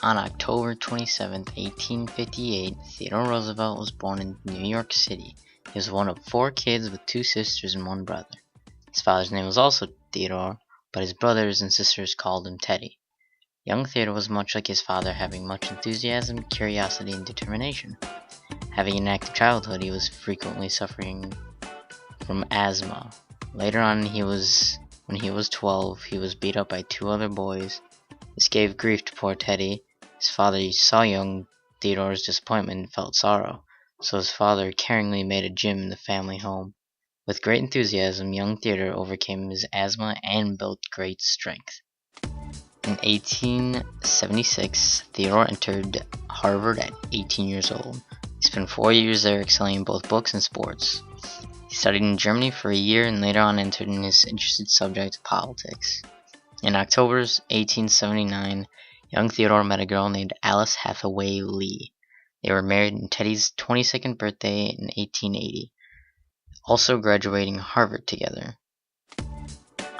On October 27, 1858, Theodore Roosevelt was born in New York City. He was one of 4 kids with 2 sisters and 1 brother. His father's name was also Theodore, but his brothers and sisters called him Teddy. Young Theodore was much like his father, having much enthusiasm, curiosity, and determination. Having an active childhood, he was frequently suffering from asthma. Later on, when he was 12, he was beat up by 2 other boys. This gave grief to poor Teddy. His father saw young Theodore's disappointment and felt sorrow, so his father caringly made a gym in the family home. With great enthusiasm, young Theodore overcame his asthma and built great strength. In 1876, Theodore entered Harvard at 18 years old. He spent 4 years there, excelling in both books and sports. He studied in Germany for a year and later on entered in his interested subject, politics. In October 1879, young Theodore met a girl named Alice Hathaway Lee. They were married on Teddy's 22nd birthday in 1880, also graduating Harvard together.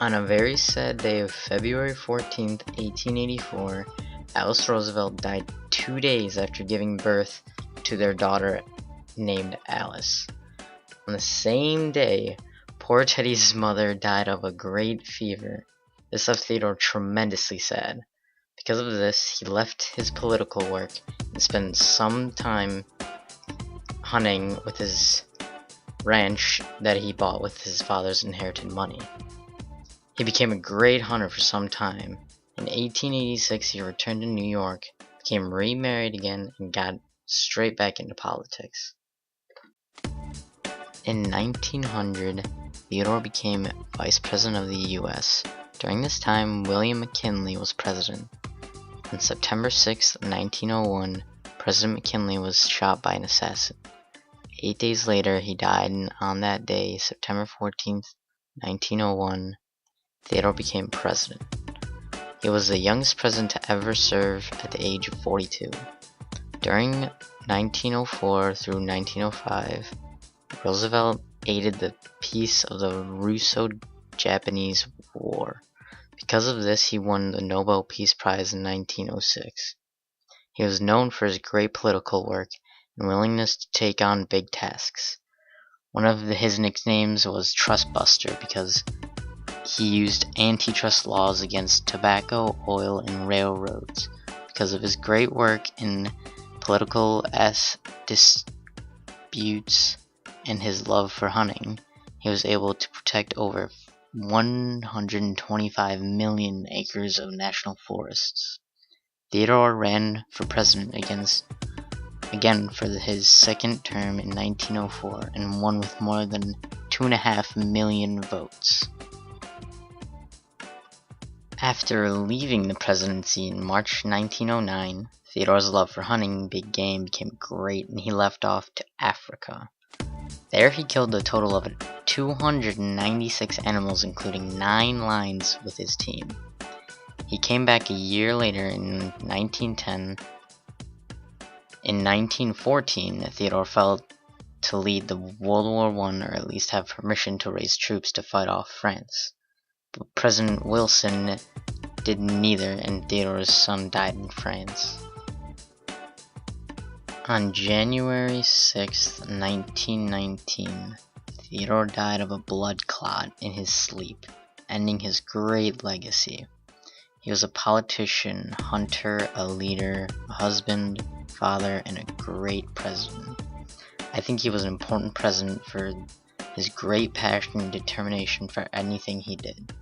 On a very sad day of February 14th, 1884, Alice Roosevelt died 2 days after giving birth to their daughter named Alice. On the same day, poor Teddy's mother died of a great fever. This left Theodore tremendously sad. Because of this, he left his political work and spent some time hunting with his ranch that he bought with his father's inherited money. He became a great hunter for some time. In 1886, he returned to New York, became remarried again, and got straight back into politics. In 1900, Theodore became Vice President of the U.S. During this time, William McKinley was president. On September 6, 1901, President McKinley was shot by an assassin. 8 days later, he died, and on that day, September 14, 1901, Theodore became president. He was the youngest president to ever serve at the age of 42. During 1904 through 1905, Roosevelt aided the peace of the Russo-Japanese War. Because of this, he won the Nobel Peace Prize in 1906. He was known for his great political work and willingness to take on big tasks. One of his nicknames was Trustbuster because he used antitrust laws against tobacco, oil, and railroads. Because of his great work in political disputes and his love for hunting, he was able to protect over 125 million acres of national forests. Theodore ran for president again for his second term in 1904 and won with more than 2.5 million votes. After leaving the presidency in March 1909, Theodore's love for hunting big game became great and he left off to Africa. There he killed a total of 296 animals, including 9 lions, with his team. He came back a year later in 1910. In 1914, Theodore felt to lead the World War I, or at least have permission to raise troops to fight off France. But President Wilson did neither, and Theodore's son died in France. On January 6, 1919, Theodore died of a blood clot in his sleep, ending his great legacy. He was a politician, hunter, a leader, a husband, father, and a great president. I think he was an important president for his great passion and determination for anything he did.